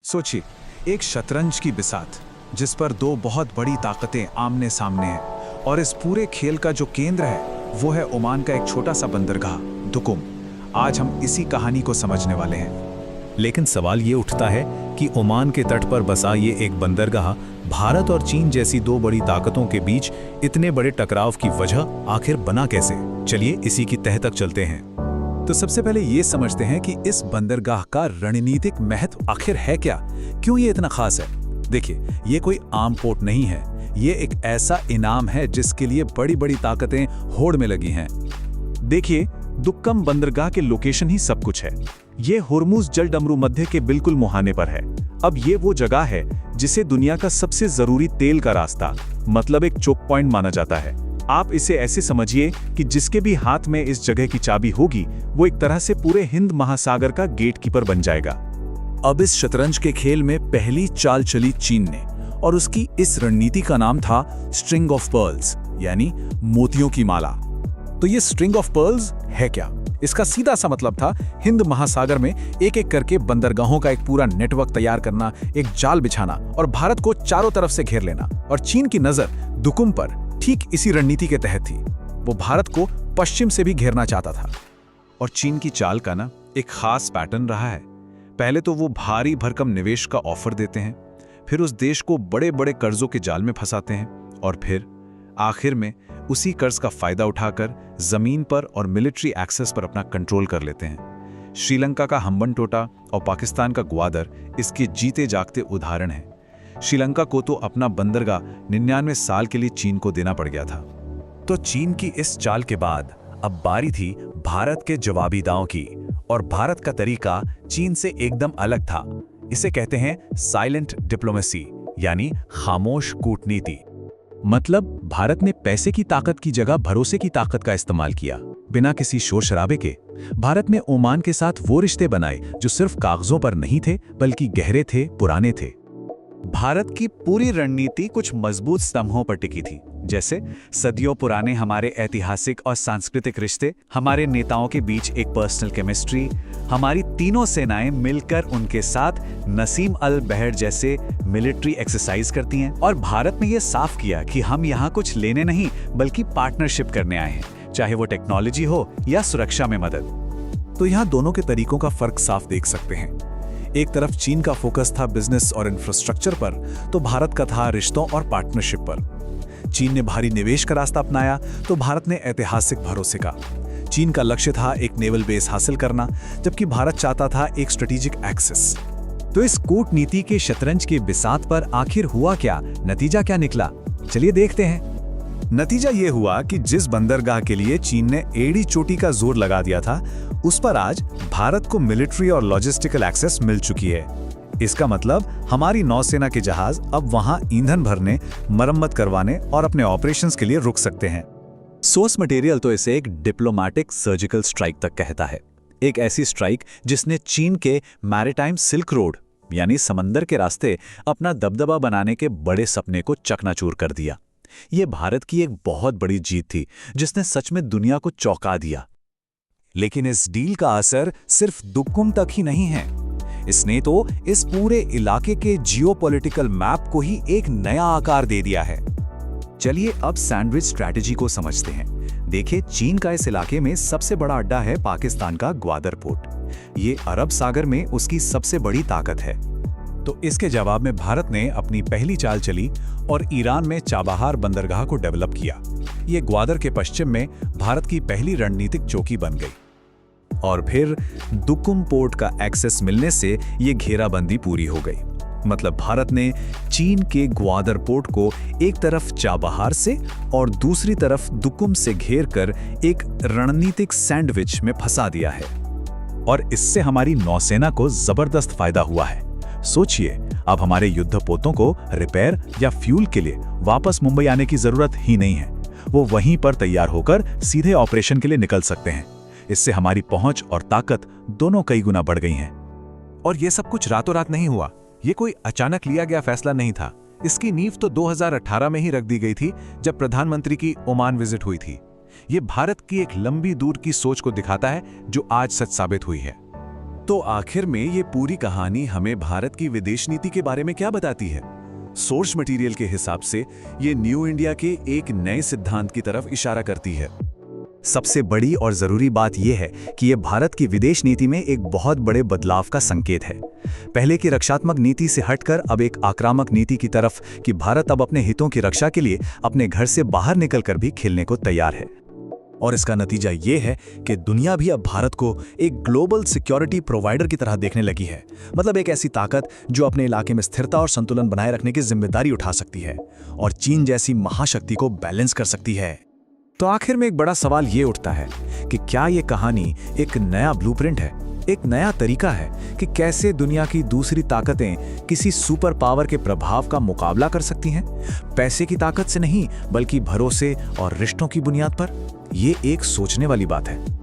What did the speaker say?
सोचिए, एक शतरंज की बिसात जिस पर दो बहुत बड़ी ताकतें आमने सामने हैं, और इस पूरे खेल का जो केंद्र है वो है ओमान का एक छोटा सा बंदरगाह दुकुम। आज हम इसी कहानी को समझने वाले हैं। लेकिन सवाल ये उठता है कि ओमान के तट पर बसा ये एक बंदरगाह भारत और चीन जैसी दो बड़ी ताकतों के बीच इतने बड़े टकराव की वजह आखिर बना कैसे। चलिए इसी की तह तक चलते हैं। तो सबसे पहले ये समझते हैं कि इस बंदरगाह का रणनीतिक महत्व आखिर है क्या, क्यों ये इतना खास है। देखिए, ये कोई आम पोर्ट नहीं है, ये एक ऐसा इनाम है जिसके लिए बड़ी बड़ी ताकतें होड़ में लगी हैं। देखिए, दुक्कम बंदरगाह के लोकेशन ही सब कुछ है। ये हुर्मुज जलडमरू मध्य के बिल्कुल मुहाने पर है। अब ये वो जगह है जिसे दुनिया का सबसे जरूरी तेल का रास्ता, मतलब एक चोक पॉइंट माना जाता है। आप इसे ऐसे समझिए कि जिसके भी हाथ में इस जगह की चाबी होगी वो एक तरह से पूरे हिंद महासागर का गेटकीपर बन जाएगा। अब इस शतरंज के खेल में पहली चाल चली चीन ने, और उसकी इस रणनीति का नाम था स्ट्रिंग ऑफ पर्ल्स, यानी मोतियों की माला। तो ये स्ट्रिंग ऑफ पर्ल्स है क्या? इसका सीधा सा मतलब था हिंद महासागर में एक एक करके बंदरगाहों का एक पूरा नेटवर्क तैयार करना, एक जाल बिछाना और भारत को चारों तरफ से घेर लेना। और चीन की नजर दुकुम पर ठीक इसी रणनीति के तहत थी। वो भारत को पश्चिम से भी घेरना चाहता था। और चीन की चाल का ना एक खास पैटर्न रहा है। पहले तो वो भारी भरकम निवेश का ऑफर देते हैं, फिर उस देश को बड़े बड़े कर्जों के जाल में फंसाते हैं, और फिर आखिर में उसी कर्ज का फायदा उठाकर जमीन पर और मिलिट्री एक्सेस पर अपना कंट्रोल कर लेते हैं। श्रीलंका का हम्बनटोटा और पाकिस्तान का ग्वादर इसके जीते जागते उदाहरण हैं। श्रीलंका को तो अपना बंदरगाह 99 साल के लिए चीन को देना पड़ गया था। तो चीन की इस चाल के बाद अब बारी थी भारत के जवाबी दांव की, और भारत का तरीका चीन से एकदम अलग था। इसे कहते हैं साइलेंट डिप्लोमेसी, यानी खामोश कूटनीति। मतलब भारत ने पैसे की ताकत की जगह भरोसे की ताकत का इस्तेमाल किया। बिना किसी शोर शराबे के भारत ने ओमान के साथ वो रिश्ते बनाए जो सिर्फ कागजों पर नहीं थे, बल्कि गहरे थे, पुराने थे। भारत की पूरी रणनीति कुछ मजबूत स्तंभों पर टिकी थी, जैसे सदियों पुराने हमारे ऐतिहासिक और सांस्कृतिक रिश्ते, हमारे नेताओं के बीच एक पर्सनल केमिस्ट्री, हमारी तीनों सेनाएं मिलकर उनके साथ नसीम अल बहर जैसे मिलिट्री एक्सरसाइज करती हैं। और भारत ने यह साफ किया कि हम यहाँ कुछ लेने नहीं बल्कि पार्टनरशिप करने आए हैं, चाहे वो टेक्नोलॉजी हो या सुरक्षा में मदद। तो यहाँ दोनों के तरीकों का फर्क साफ देख सकते हैं। एक तरफ चीन का फोकस था बिजनेस और इंफ्रास्ट्रक्चर पर, तो भारत का था रिश्तों और पार्टनरशिप पर। चीन ने भारी निवेश का रास्ता अपनाया, तो भारत ने ऐतिहासिक भरोसे का। चीन का लक्ष्य था एक नेवल बेस हासिल करना, जबकि भारत चाहता था एक स्ट्रेटेजिक एक्सेस। तो इस कूटनीति के शतरंज के बिसात पर आखिर हुआ क्या, नतीजा क्या निकला? चलिए देखते हैं। नतीजा ये हुआ कि जिस बंदरगाह के लिए चीन ने एड़ी चोटी का जोर लगा दिया था, उस पर आज भारत को मिलिट्री और लॉजिस्टिकल एक्सेस मिल चुकी है। इसका मतलब हमारी नौसेना के जहाज अब वहां ईंधन भरने, मरम्मत करवाने और अपने ऑपरेशंस के लिए रुक सकते हैं। सोर्स मटेरियल तो इसे एक डिप्लोमेटिक सर्जिकल स्ट्राइक तक कहता है। एक ऐसी स्ट्राइक जिसने चीन के मैरीटाइम सिल्क रोड, यानी समंदर के रास्ते, अपना दबदबा बनाने के बड़े सपने को चकनाचूर कर दिया। ये भारत की एक बहुत बड़ी जीत थी जिसने सच में दुनिया को चौंका दिया। लेकिन इस डील का असर सिर्फ दुक्कुम तक ही नहीं है। इसने तो इस पूरे इलाके के जियोपॉलिटिकल मैप को ही एक नया आकार दे दिया है। चलिए अब सैंडविच स्ट्रैटेजी को समझते हैं। देखिए, चीन का इस इलाके में सबसे बड़ा अड्डा है पाकिस्तान का ग्वादर पोर्ट। ये अरब सागर में उसकी सबसे बड़ी ताकत है। तो इसके जवाब में भारत ने अपनी पहली चाल चली और ईरान में चाबहार बंदरगाह को डेवलप किया। ये ग्वादर के पश्चिम में भारत की पहली रणनीतिक चौकी बन गई। और फिर दुकुम पोर्ट का एक्सेस मिलने से ये घेराबंदी पूरी हो गई। मतलब भारत ने चीन के ग्वादर पोर्ट को एक तरफ चाबहार से और दूसरी तरफ दुकुम से घेरकर एक रणनीतिक सैंडविच में फंसा दिया है। और इससे हमारी नौसेना को जबरदस्त फायदा हुआ है। सोचिए, अब हमारे युद्धपोतों को रिपेयर या फ्यूल के लिए वापस मुंबई आने की जरूरत ही नहीं है। वो वहीं पर तैयार होकर सीधे ऑपरेशन के लिए निकल सकते हैं। इससे हमारी पहुंच और ताकत दोनों कई गुना बढ़ गई हैं। और ये सब कुछ रातों रात नहीं हुआ। ये कोई अचानक लिया गया फैसला नहीं था। इसकी नींव तो 2018 में ही रख दी गई थी, जब प्रधानमंत्री की ओमान विजिट हुई थी। ये भारत की एक लंबी दूर की सोच को दिखाता है जो आज सच साबित हुई है। तो आखिर में ये पूरी कहानी हमें भारत की विदेश नीति के बारे में क्या बताती है? सोर्स मटेरियल के हिसाब से ये न्यू इंडिया के एक नए सिद्धांत की तरफ इशारा करती है। सबसे बड़ी और जरूरी बात यह है कि यह भारत की विदेश नीति में एक बहुत बड़े बदलाव का संकेत है। पहले की रक्षात्मक नीति से हटकर अब एक आक्रामक नीति की तरफ कि भारत अब अपने हितों की रक्षा के लिए अपने घर से बाहर निकलकर भी खेलने को तैयार है। और इसका नतीजा ये है कि दुनिया भी अब भारत को एक ग्लोबल सिक्योरिटी प्रोवाइडर की तरह देखने लगी है। मतलब एक ऐसी ताकत जो अपने इलाके में स्थिरता और संतुलन बनाए रखने की जिम्मेदारी उठा सकती है और चीन जैसी महाशक्ति को बैलेंस कर सकती है। तो आखिर में एक बड़ा सवाल ये उठता है कि क्या ये कहानी एक नया ब्लूप्रिंट है, एक नया तरीका है कि कैसे दुनिया की दूसरी ताकतें किसी सुपर पावर के प्रभाव का मुकाबला कर सकती हैं? पैसे की ताकत से नहीं, बल्कि भरोसे और रिश्तों की बुनियाद पर। ये एक सोचने वाली बात है।